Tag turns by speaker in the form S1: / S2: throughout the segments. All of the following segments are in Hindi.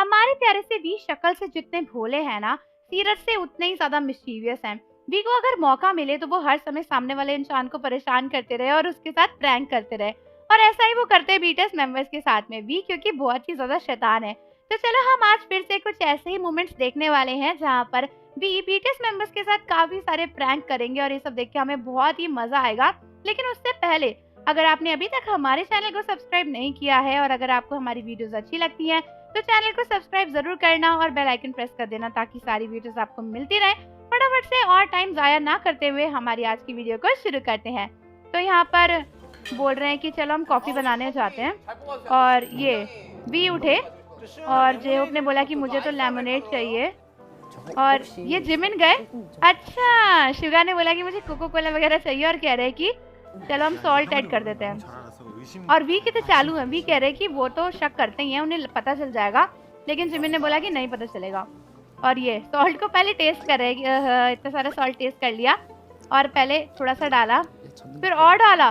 S1: हमारे प्यारे से वी शक्ल से जितने भोले हैं ना, सीरत से उतने ही ज्यादा मिस्चीवियस हैं। वी को अगर मौका मिले तो वो हर समय सामने वाले इंसान को परेशान करते रहे और उसके साथ प्रैंक करते रहे, और ऐसा ही वो करते बीटीएस मेंबर्स के साथ में भी, क्योंकि बहुत ही ज्यादा शैतान है। तो चलो हम आज फिर से कुछ ऐसे ही मोमेंट्स देखने वाले हैं जहाँ पर वी बीटीएस मेंबर्स के साथ काफी सारे प्रैंक करेंगे और ये सब देख के हमें बहुत ही मजा आएगा। लेकिन उससे पहले अगर आपने अभी तक हमारे चैनल को सब्सक्राइब नहीं किया है और अगर आपको हमारी वीडियोस अच्छी लगती हैं तो चैनल को सब्सक्राइब जरूर करना और बेल आइकन प्रेस कर देना ताकि सारी वीडियोस आपको मिलती रहे। फटाफट से और टाइम जाया ना करते हुए हमारी आज की वीडियो को शुरू करते हैं। तो यहाँ पर बोल रहे हैं कि चलो हम कॉफी बनाने जाते हैं, और ये वी उठे और जेहोक ने बोला कि मुझे तो लेमोनेड चाहिए, और ये जिमिन गए। अच्छा, शुगा ने बोला कि मुझे कोको कोला वगैरह चाहिए और कह रहे हैं कि चलो हम सॉल्ट ऐड कर देते हैं। और वी कितने चालू हैं, वी कह रहे हैं कि वो तो शक करते ही हैं, उन्हें पता चल जाएगा, लेकिन जिमिन ने बोला कि नहीं पता चलेगा। और ये सॉल्ट को पहले टेस्ट कर रहे हैं, इतना सारा सॉल्ट टेस्ट कर लिया और पहले थोड़ा सा डाला फिर और डाला,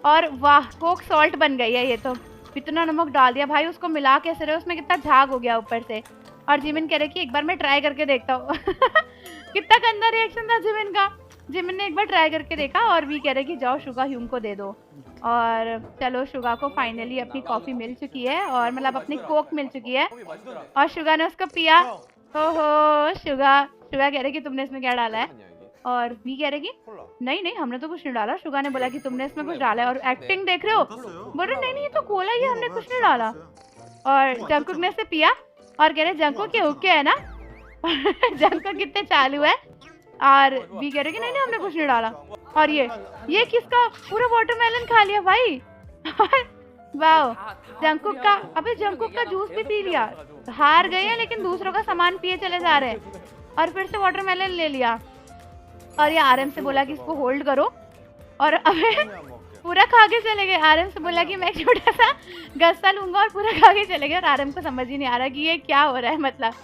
S1: और वाह कोक सॉल्ट बन गई है ये तो। इतना नमक डाल दिया भाई, उसको मिला कैसे रहे, उसमें कितना झाग हो गया ऊपर से। और जिमिन कह रहे कि एक बार मैं ट्राई करके देखता हूँ कितना गंदा रिएक्शन था जिमिन का। जिमिन ने एक बार ट्राई करके देखा और भी कह रहे कि जाओ शुगा ह्यूम को दे दो। और चलो शुगा को फाइनली अपनी कॉफी मिल चुकी है, और मतलब अपनी कोक मिल चुकी है, और शुगा ने उसको पिया। ओहो शुगा कह रहे कि तुमने इसमें क्या डाला है, और भी कह रहे कि नहीं नहीं हमने तो कुछ नहीं डाला। शुगा ने बोला कि तुमने इसमें कुछ डाला है, और एक्टिंग देख रहे हो, बोल रहे नहीं नहीं ये तो कोला ही है, हमने कुछ नहीं डाला। और जंकुक ने इसे पिया और कह रहे जंकुक ये ओके है ना जंकुक कितने चालू है, और भी कह रहे कि नहीं नहीं हमने कुछ नहीं डाला। और ये किसका पूरा वाटरमेलन खा लिया भाई वाह जंकुक का, अबे जंकुक का जूस भी पी लिया। हार गए हैं लेकिन दूसरों का सामान पिए चले जा रहे हैं, और फिर से वाटरमेलन ले लिया। और ये आरएम से बोला कि इसको होल्ड करो, और अबे पूरा खा के चले गए। आरएम से बोला कि मैं एक छोटा सा गस्सा लूंगा और पूरा खा के चले गए, और आरएम को समझ ही नहीं आ रहा कि ये क्या हो रहा है मतलब।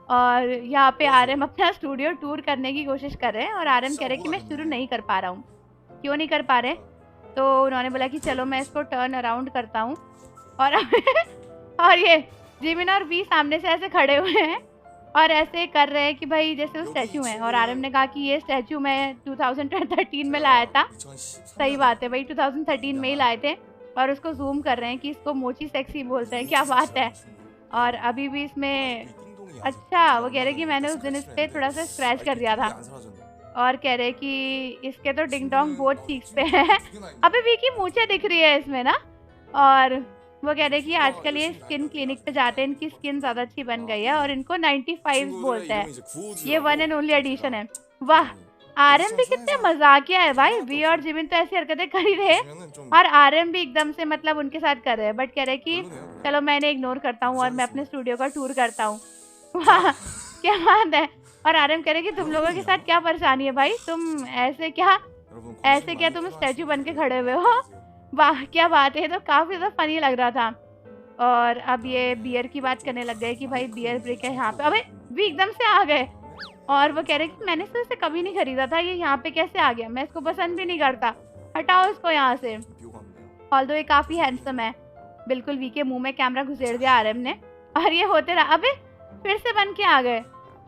S1: और यहाँ पे आरएम अपना स्टूडियो टूर करने की कोशिश कर रहे हैं, और आरएम कह रहे कि मैं शुरू नहीं कर पा रहा हूँ। क्यों नहीं कर पा रहे, तो उन्होंने बोला कि चलो मैं इसको टर्न अराउंड करता हूँ। और ये जिमिन और वी सामने से ऐसे खड़े हुए हैं और ऐसे कर रहे हैं कि भाई जैसे वो स्टैचू है, और आरएम ने कहा कि ये स्टैचू मैं 2013 में लाया था। सही बात है भाई, 2013 में ही लाए थे, और उसको जूम कर रहे हैं कि इसको मोची सेक्सी बोलते हैं, क्या बात है। और अभी भी इसमें अच्छा वो कह रहे कि मैंने उस दिन इस पे थोड़ा सा स्क्रैच कर दिया था, और कह रहे कि इसके तो डिंग डोंग बहुत चीक्स पे है अभी वी की मूछें दिख रही है इसमें ना। और वो कह रहे कि आजकल ये स्किन क्लिनिक पे जाते हैं, इनकी स्किन ज्यादा अच्छी बन गई है और इनको 95 बोलते हैं, ये वन एंड ओनली एडिशन है। वाह आरएम भी कितने मजाकिया है भाई, वी और जिमिन तो ऐसी हरकतें कर ही रहे और आरएम भी एकदम से मतलब उनके साथ कर रहे हैं, बट कह रहे कि चलो मैं इन्हें इग्नोर करता हूँ और मैं अपने स्टूडियो का टूर करता हूँ। वाह क्या बात है। और आरएम कह रहे कि तुम लोगों के साथ क्या परेशानी है भाई, तुम ऐसे क्या तुम स्टैचू बन के खड़े हुए हो। वाह क्या बात है, तो काफी ज्यादा फनी लग रहा था। और अब ये बियर की बात करने लग गए कि भाई बियर ब्रेक है यहाँ पे। अबे भी एकदम से आ गए, और वो कह रहे कि मैंने तो इसे कभी नहीं खरीदा था, ये यहाँ पे कैसे आ गया, मैं इसको पसंद भी नहीं करता, हटाओ इसको यहाँ से। ऑल्दो ये काफी हैंडसम है। बिल्कुल वी के मुंह में कैमरा घुसेड़ दिया आरएम ने, और ये होते रहा। अबे फिर से बन के आ गए,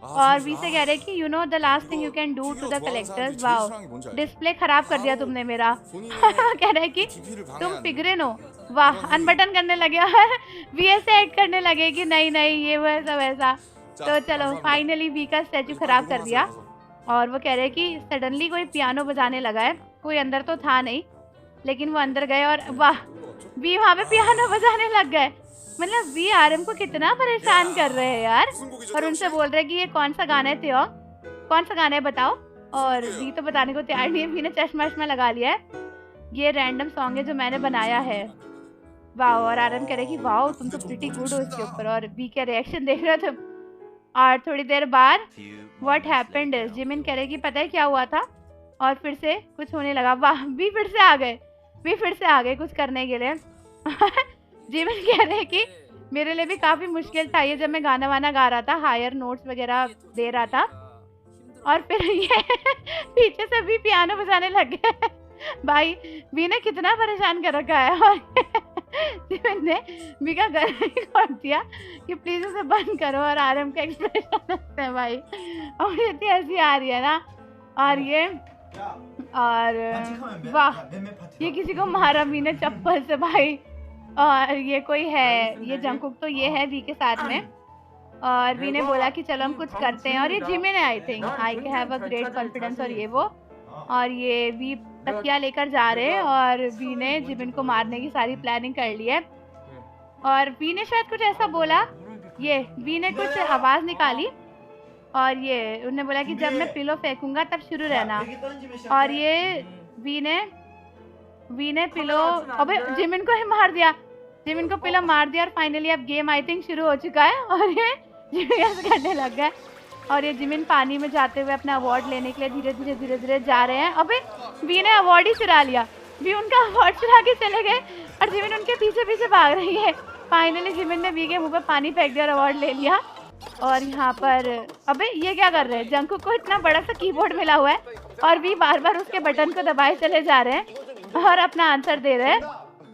S1: और वी से कह रहे कि you know the last thing you can do to the collectors. Wow display खराब कर दिया तुमने मेरा कह रहे कि तुम पिघरे नो। वाह अनबटन करने लगे और वी ऐसे ऐड करने लगे कि नहीं नहीं ये वैसा वैसा। तो चलो फाइनली वी का स्टैचू खराब कर दिया, और वो कह रहे कि सडनली कोई पियानो बजाने लगा है, कोई अंदर तो था नहीं लेकिन वो अंदर गए, और वाह वी वहाँ पे पियानो बजाने लग गए। मतलब वी आरएम को कितना परेशान कर रहे हैं यार, और उनसे बोल रहे हैं कि ये कौन सा गाना है त्यो, कौन सा गाना है बताओ। और वी तो बताने को तैयार नहीं है, वी ने चश्मा वश्मा लगा लिया है, ये रैंडम सॉन्ग है जो मैंने बनाया है। वाह, और आरएम कह रहे कि वाह तुम तो प्रिटी गुड हो इसके ऊपर, और वी का रिएक्शन देख रहे थे। और थोड़ी देर बाद व्हाट हैपेंड इज, जिमिन कह रहे कि पता है क्या हुआ था, और फिर से कुछ होने लगा। वाह वी फिर से आ गए कुछ करने के लिए जिमिन कह रहे कि मेरे लिए भी काफी मुश्किल था ये, जब मैं गाना वाना गा रहा था, हायर नोट्स वगैरह दे रहा था, और फिर ये पीछे से भी पियानो बजाने लग गए भाई वी ने कितना परेशान कर रखा है। और जिमिन ने वी का गला ही काट दिया कि प्लीज उसे बंद करो। और आरएम का एक्सप्रेशन है भाई, और मुझे इतनी हंसी आ रही है ना। और ये और वाह, ये किसी को मारा वी ने चप्पल से भाई। और ये कोई है, ये जंगकुक तो ये है वी के साथ में। और वी ने बोला कि चलो हम कुछ करते हैं। और ये जिमिन है, I think I have a great confidence. और ये वो, और ये वी तकिया लेकर जा रहे हैं और वी ने जिमिन को मारने की सारी प्लानिंग कर ली है। और वी ने शायद कुछ ऐसा बोला, ये वी ने कुछ आवाज निकाली और ये उन्होंने बोला कि जब मैं पिलो फेंकूंगा तब शुरू रहना। और ये वी ने पिलो, अबे जिमिन को ही मार दिया, जिमिन को पिलो मार दिया। और फाइनली अब गेम आई थिंक शुरू हो चुका है और ये जिमिन ऐसे करने लग गया। और ये जिमिन पानी में जाते हुए अपना अवार्ड लेने के लिए धीरे धीरे जा रहे हैं। अबे वी ने अवार्ड ही चुरा लिया, वी उनका अवार्ड चुरा के चले गए और जिमिन उनके पीछे भाग रही है। फाइनली जिमिन ने वी के मुंह पे पानी फेंक दिया और अवार्ड ले लिया। और यहाँ पर अबे ये क्या कर रहे हैं, जंगकुक को इतना बड़ा सा कीबोर्ड मिला हुआ है और वी बार बार उसके बटन को दबाए चले जा रहे हैं और अपना आंसर दे रहे हैं।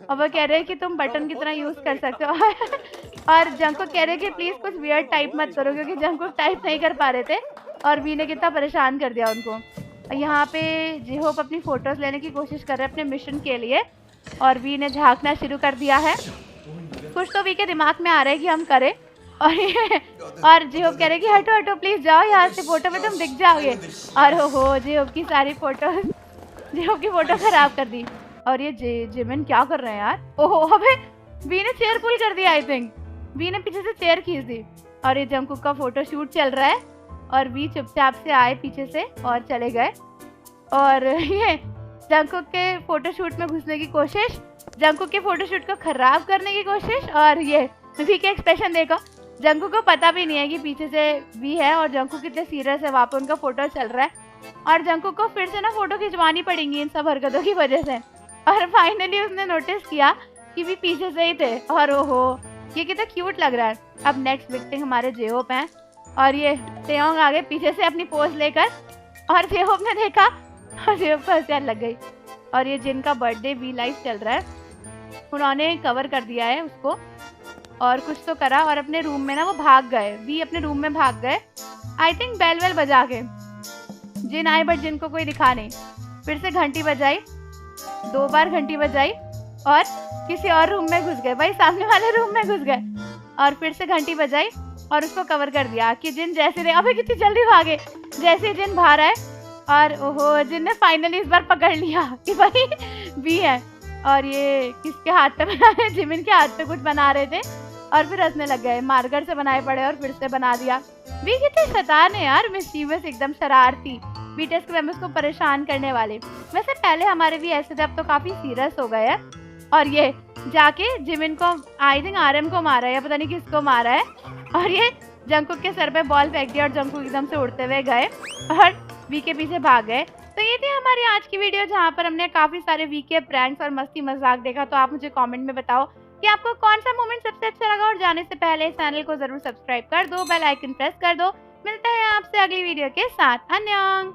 S1: और वो कह रहे हैं कि तुम बटन कितना यूज कर सकते हो। और जंगकुक कह रहे हैं कि प्लीज कुछ वियर्ड टाइप मत करो, क्योंकि जंगकुक टाइप नहीं कर पा रहे थे और वी ने कितना परेशान कर दिया उनको। यहाँ पे जेहोप अपनी फोटोज लेने की कोशिश कर रहे हैं अपने मिशन के लिए और वी ने झांकना शुरू कर दिया है। कुछ तो वी के दिमाग में आ रहा है कि हम करें। और जेहोप कह रहे हैं कि हटो हटो प्लीज जाओ यहाँ से, फोटो में तुम दिख जाओगे। और हो जेहोप की सारी फोटो, जेहोप की फोटो खराब कर दी। और ये जिमिन क्या कर रहे हैं यार, ओहो अबे वी ने चेयर पुल कर दिया, आई थिंक वी ने पीछे से चेयर खींच दी। और ये जंगकुक का फोटो शूट चल रहा है और वी चुपचाप से आए पीछे से और चले गए। और ये जंगकुक के फोटोशूट में घुसने की कोशिश, जंगकुक के फोटोशूट को खराब करने की कोशिश। और ये वी के एक्सप्रेशन देखो, जंगकुक को पता भी नहीं है कि पीछे से वी है और जंगकुक कितने सीरियस है, वहाँ पे उनका फोटो चल रहा है। और जंगकुक को फिर से ना फोटो खिंचवानी पड़ेंगी इन सब हरकतों की वजह से। और फाइनली उसने नोटिस किया कि भी पीछे से ही थे। और ओहो ये कितना क्यूट लग रहा है। अब नेक्स्ट विक्टिम हमारे जेहोप हैं और ये तेयोंग आगे पीछे से अपनी पोज लेकर, और जेहोप ने देखा और जेहोप को हंसी लग गई। और ये जिनका बर्थडे वी लाइफ चल रहा है, उन्होंने कवर कर दिया है उसको और कुछ तो करा और अपने रूम में ना वो भाग गए, वी अपने रूम में भाग गए आई थिंक बेल वेल बजा के। जिन आए बट जिनको कोई दिखा नहीं। फिर से घंटी बजाई, 2 बार घंटी बजाई और किसी और रूम में घुस गए, भाई सामने वाले रूम में घुस गए। और फिर से घंटी बजाई और उसको कवर कर दिया कि जिन जैसे थे, अबे कितनी जल्दी भागे, जैसे जिन बाहर आए। और ओहो जिन ने फाइनली इस बार पकड़ लिया कि भाई वी है। और ये किसके हाथ पे बना रहे, जिमिन के हाथ पे कुछ बना रहे थे और फिर हंसने लग गए, मार्कर से बनाए पड़े और फिर से बना दिया। वी कितने शैतान है यार, मिस्चीवियस एकदम शरारती, बीटीएस के मेंबर्स को परेशान करने वाले। वैसे पहले हमारे भी ऐसे थे, अब तो काफी सीरियस हो गए हैं। और ये जाके जिमिन को आई थिंक आरएम को मारा है या पता नहीं किसको मारा है। और ये जंगकुक के सर पे बॉल फेंक दिया और जंगकुक एकदम से उड़ते हुए गए और वी के पीछे भाग गए। तो ये थी हमारी आज की वीडियो जहाँ पर हमने काफी सारे वी के प्रैंक्स और मस्ती मजाक देखा। तो आप मुझे कमेंट में बताओ कि आपको कौन सा मोमेंट सबसे अच्छा लगा। और जाने से पहले चैनल को जरूर सब्सक्राइब कर दो, बेल आइकन प्रेस कर दो। मिलते हैं आपसे अगली वीडियो के साथ। अन्यंग।